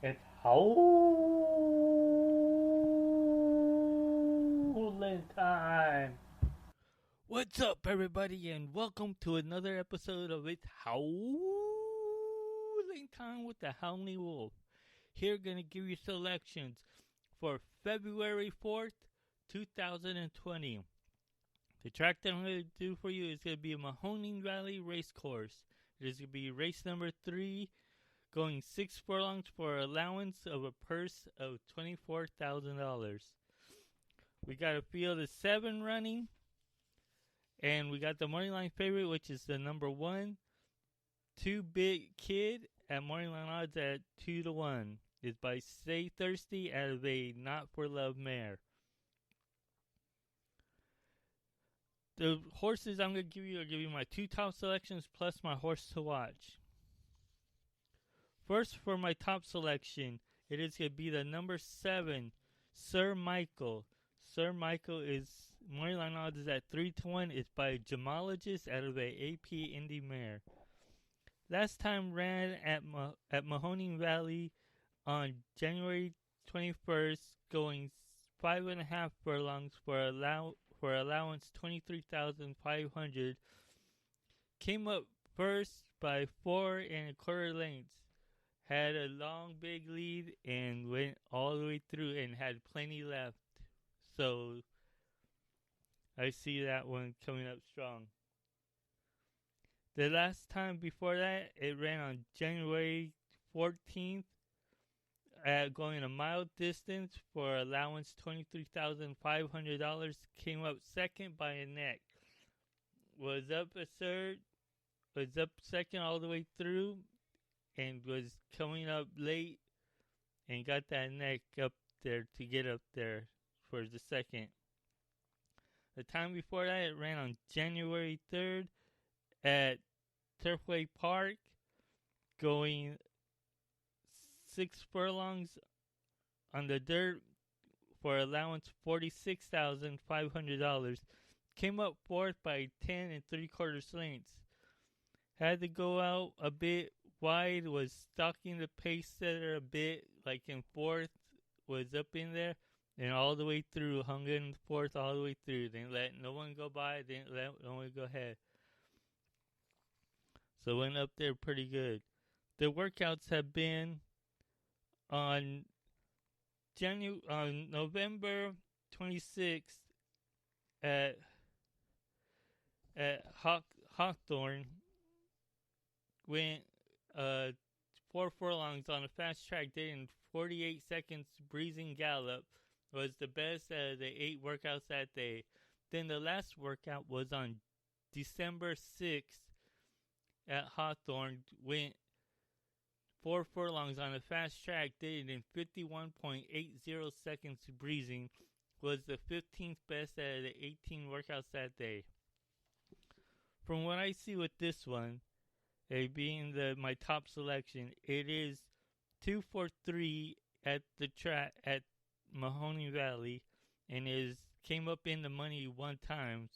It's howling time. What's up, everybody, and welcome to another episode of It's Howling Time with the Howling Wolf. Here, gonna give you selections for February 4th, 2020. The track that I'm gonna do for you is gonna be a Mahoning Valley race course. It is gonna be race number 3, going 6 furlongs for allowance of a purse of $24,000. We got a field of 7 running. And we got the morning line favorite, which is the number 1, 2-Bit Kid at morning line odds at 2-1. It's by Stay Thirsty out of a Not For Love mare. The horses I'm going to give you my 2 top selections plus my horse to watch. First, for my top selection, it is going to be the number 7, Sir Michael. Sir Michael is morning line odds is at 3-1. It's by a gemologist out of a AP Indy mare. Last time ran at Mahoning Valley on January 21st, going 5.5 furlongs for allowance 23,500. Came up first by 4.25 lengths. Had a long big lead and went all the way through and had plenty left. So, I see that one coming up strong. The last time before that, it ran on January 14th, going a mile distance for allowance $23,500. Came up second by a neck. Was up second all the way through, and was coming up late, and got that neck up there to get up there for the second. The time before that, it ran on January 3rd at Turfway Park, going 6 furlongs on the dirt for allowance $46,500. Came up fourth by 10.75 lengths. Had to go out a bit wide, was stalking the pace setter a bit, like in fourth, was up in there. And all the way through, hung in fourth all the way through. Didn't let no one go by, didn't let no one go ahead. So went up there pretty good. The workouts have been on November 26th at Hawthorne. Went 4 furlongs on a fast track, did in 48 seconds breezing gallop. Was the best out of the 8 workouts that day. Then the last workout was on December 6th at Hawthorne. Went 4 furlongs on a fast track, did it in 51.80 seconds breezing. Was the 15th best out of the 18 workouts that day. From what I see with this one, being my top selection, it is 2 for 3 at the track at Mahoning Valley, and came up in the money 1 time.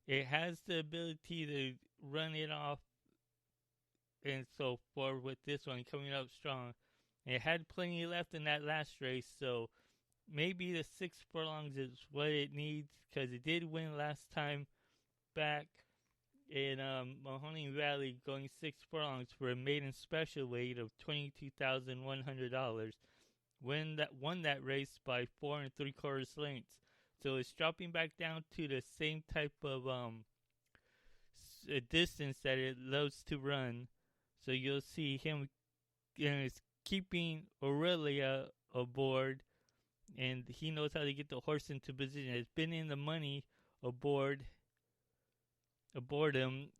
It has the ability to run it off and so forth with this one coming up strong. It had plenty left in that last race, so maybe the 6 furlongs is what it needs, because it did win last time back in Mahoning Valley, going 6 furlongs for a maiden special weight of $22,100. Won that race by 4.75 lengths. So it's dropping back down to the same type of distance that it loves to run. So you'll see him is keeping Aurelia aboard, and he knows how to get the horse into position. It's been in the money aboard him.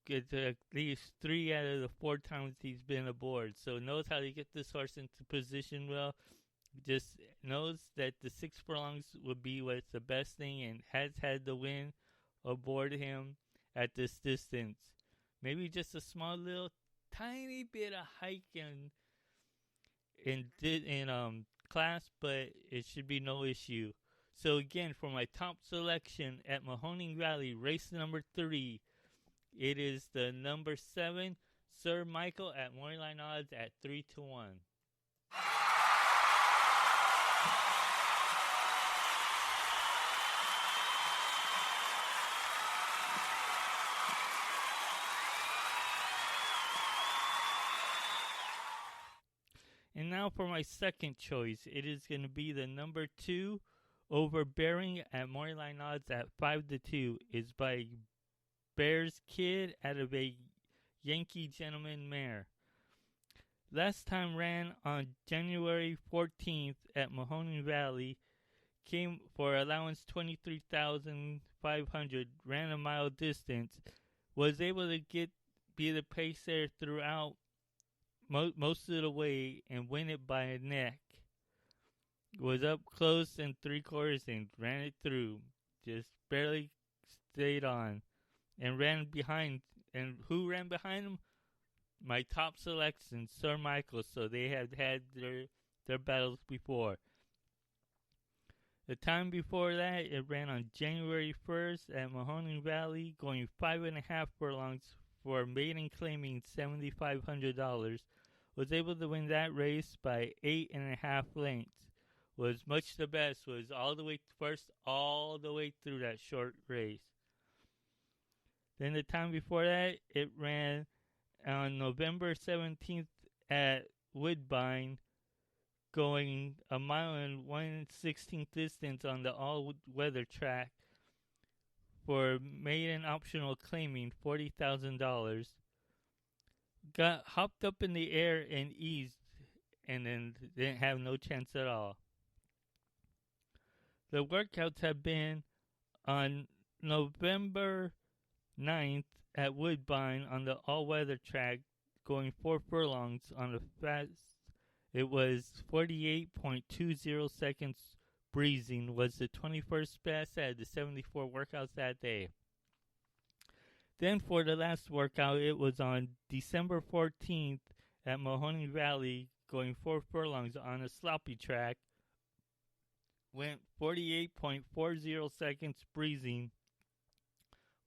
It's at least 3 out of the 4 times he's been aboard. So knows how to get this horse into position well. Just knows that the 6 furlongs would be what's the best thing, and has had the win aboard him at this distance. Maybe just a small little tiny bit of hike in class, but it should be no issue. So again, for my top selection at Mahoning Valley, race number 3, it is the number 7, Sir Michael at moneyline odds at 3-1. And now for my second choice. It is going to be the number 2, Overbearing at moneyline odds at 5-2. Is by Bears Kid out of a Yankee Gentleman mare. Last time ran on January 14th at Mahoning Valley. Came for allowance 23,500. Ran a mile distance. Was able to be the pacer throughout most of the way and win it by a neck. Was up close and 3/4 and ran it through. Just barely stayed on and ran behind. And who ran behind him? My top selection, Sir Michael. So they had their battles before. The time before that, it ran on January 1st at Mahoning Valley, going 5.5 furlongs for maiden claiming $7,500. Was able to win that race by 8.5 lengths. Was much the best. Was all the way through that short race. Then the time before that, it ran on November 17th at Woodbine, going a mile and 1/16 distance on the all-weather track for maiden optional claiming $40,000. Got hopped up in the air and eased, and then didn't have no chance at all. The workouts have been on November 9th at Woodbine on the all-weather track, going 4 furlongs on the fast. It was 48.20 seconds breezing. Was the 21st best out of the 74 workouts that day. Then for the last workout, it was on December 14th at Mahoning Valley, going 4 furlongs on a sloppy track. Went 48.40 seconds breezing.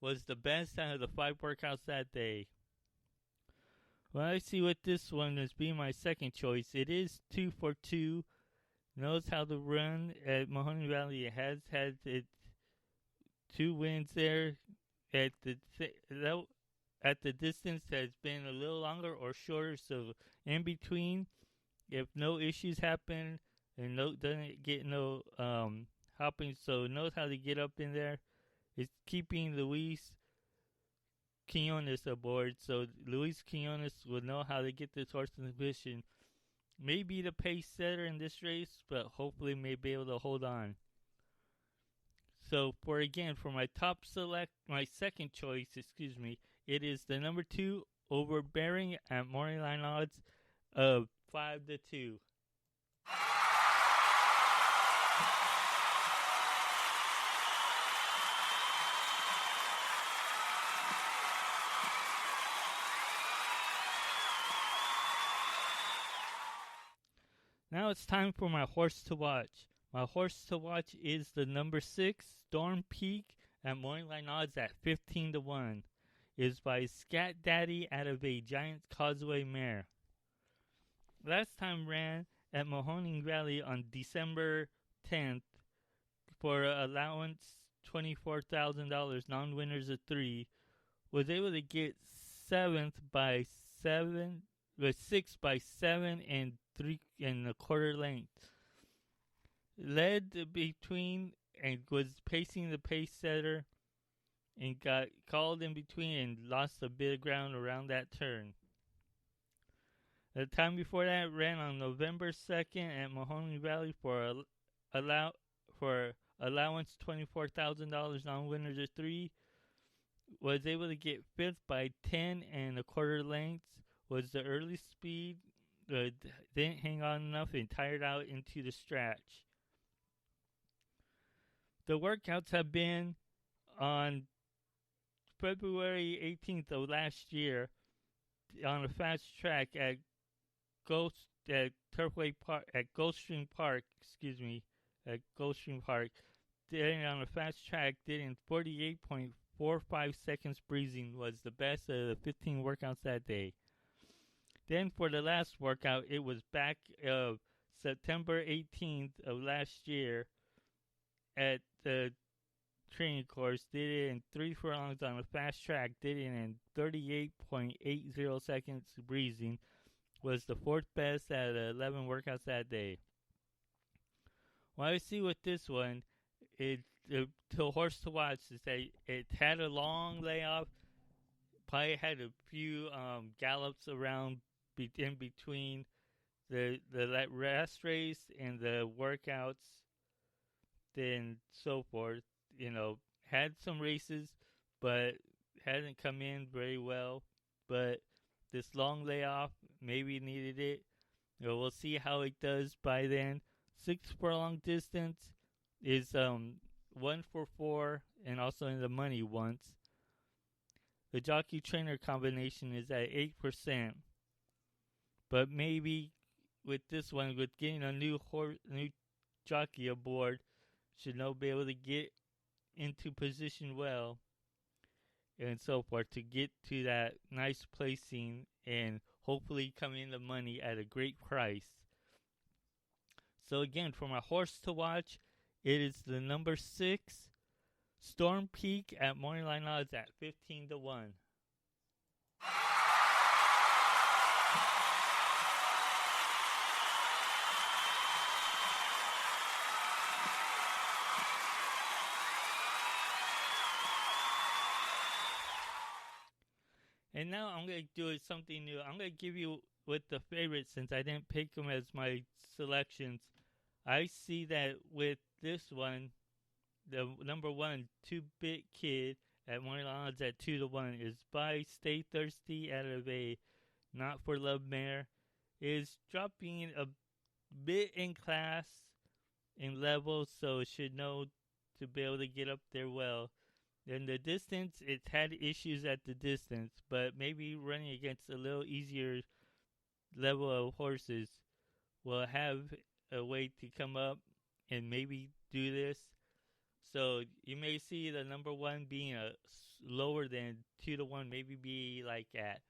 Was the best out of the 5 workouts that day. Well, I see what this one is being my second choice. It is 2 for 2. Knows how to run at Mahoning Valley. It has had its 2 wins there. At the distance has been a little longer or shorter, so in between, if no issues happen and doesn't get no hopping, so knows how to get up in there. It's keeping Luis Quinones aboard, so Luis Quinones will know how to get this horse in position. Maybe the pace setter in this race, but hopefully may be able to hold on. So for my second choice, it is the number 2, Overbearing at moneyline odds of 5-2. Now it's time for my horse to watch. My horse to watch is the number 6, Storm Peak, at moneyline odds at 15-1. It is by Scat Daddy out of a Giants Causeway mare. Last time ran at Mahoning Valley on December 10th for allowance $24,000, non-winners of 3. Was able to get 6th by 7 and 3.25 lengths. Led between and was pacing the pace setter and got called in between and lost a bit of ground around that turn. The time before that ran on November 2nd at Mahoning Valley for allowance $24,000, non-winners of 3. Was able to get 5th by 10.25 lengths. Was the early speed. Didn't hang on enough and tired out into the stretch. The workouts have been on February 18th of last year on a fast track at Turfway Park at Gulfstream Park. At Gulfstream Park. Did on a fast track. Did in 48.45 seconds breezing. Was the best of the 15 workouts that day. Then for the last workout, it was back September 18th of last year at the training course. Did it in 3 furlongs on a fast track. Did it in 38.80 seconds breezing. Was the fourth best at 11 workouts that day. What I see with this one, to horse to watch, is that it had a long layoff. Probably had a few gallops around in between the rest race and the workouts, then so forth. Had some races, but hadn't come in very well. But this long layoff maybe needed it. We'll see how it does by then. 6 furlong distance is 1 for 4, and also in the money once. The jockey trainer combination is at 8%. But maybe with this one, with getting a new jockey aboard, should now be able to get into position well and so forth to get to that nice placing and hopefully come in the money at a great price. So again, for my horse to watch, it is the number 6, Storm Peak at morning line odds at 15-1. And now I'm going to do something new. I'm going to give you with the favorites, since I didn't pick them as my selections. I see that with this one, the number 1, 2-Bit Kid at morning odds at 2-1 is by Stay Thirsty out of a Not For Love mare. Is dropping a bit in class, in level, so it should know to be able to get up there well. In the distance, it's had issues at the distance, but maybe running against a little easier level of horses will have a way to come up and maybe do this. So you may see the number 1 being lower than 2-1, maybe be like at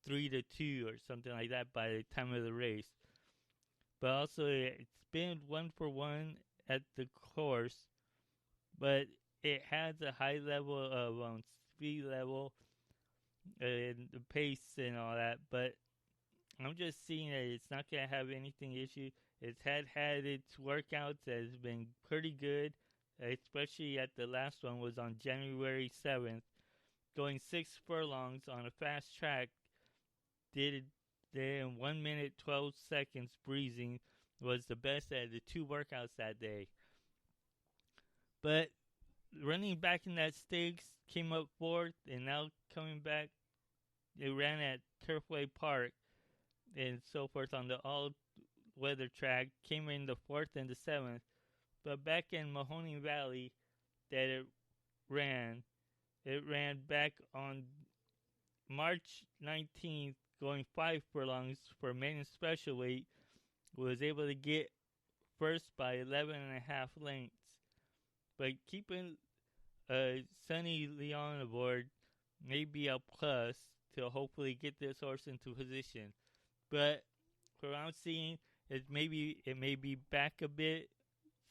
3-2 or something like that by the time of the race. But also, it's been 1-for-1 at the course, but it has a high level of speed level and the pace and all that. But I'm just seeing that it's not going to have anything issue. It's had its workouts that has been pretty good, especially at the last one was on January 7th, going 6 furlongs on a fast track. Did it there in 1 minute 12 seconds breezing, was the best at the 2 workouts that day. But running back in that stakes, came up 4th, and now coming back, it ran at Turfway Park and so forth on the all-weather track, came in the 4th and the 7th. But back in Mahoning Valley that it ran back on March 19th, going 5 furlongs for maiden special weight, was able to get first by 11.5 lengths. But keeping Sonny Leon aboard may be a plus to hopefully get this horse into position. But from what I'm seeing, it may be back a bit,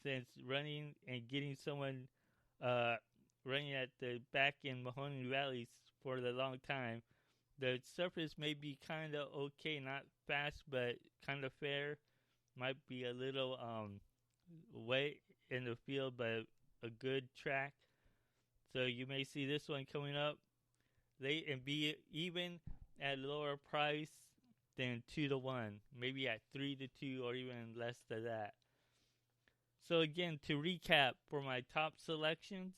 since running and getting someone running at the back in Mahoning Valleys for the long time. The surface may be kind of okay, not fast, but kind of fair. Might be a little wet in the field, but a good track. So you may see this one coming up late and be even at lower price than 2-1, maybe at 3-2 or even less than that. So again, to recap, for my top selections,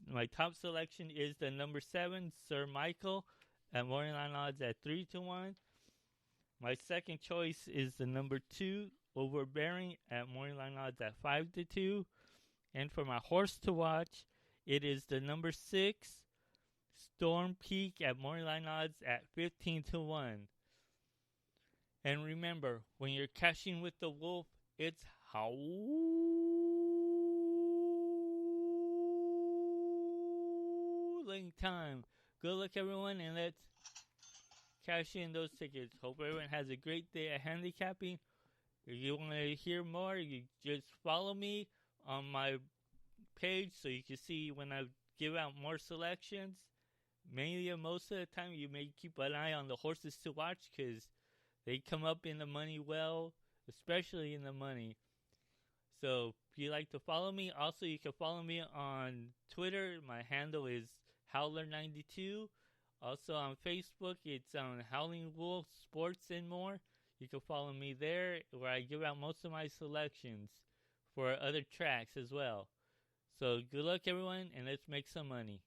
my top selection is the number 7, Sir Michael, at morning line odds at 3-1. My second choice is the number 2, Overbearing, at morning line odds at 5-2. And for my horse to watch, it is the number 6, Storm Peak, at morning line odds at 15-1. And remember, when you're cashing with the wolf, it's howling time. Good luck, everyone, and let's cash in those tickets. Hope everyone has a great day at handicapping. If you want to hear more, you just follow me on my page so you can see when I give out more selections. Mainly, most of the time, you may keep an eye on the horses to watch because they come up in the money well, especially in the money. So if you like to follow me, also you can follow me on Twitter. My handle is Howler92. Also on Facebook, it's on Howling Wolf Sports and more. You can follow me there where I give out most of my selections for other tracks as well. So good luck everyone and let's make some money.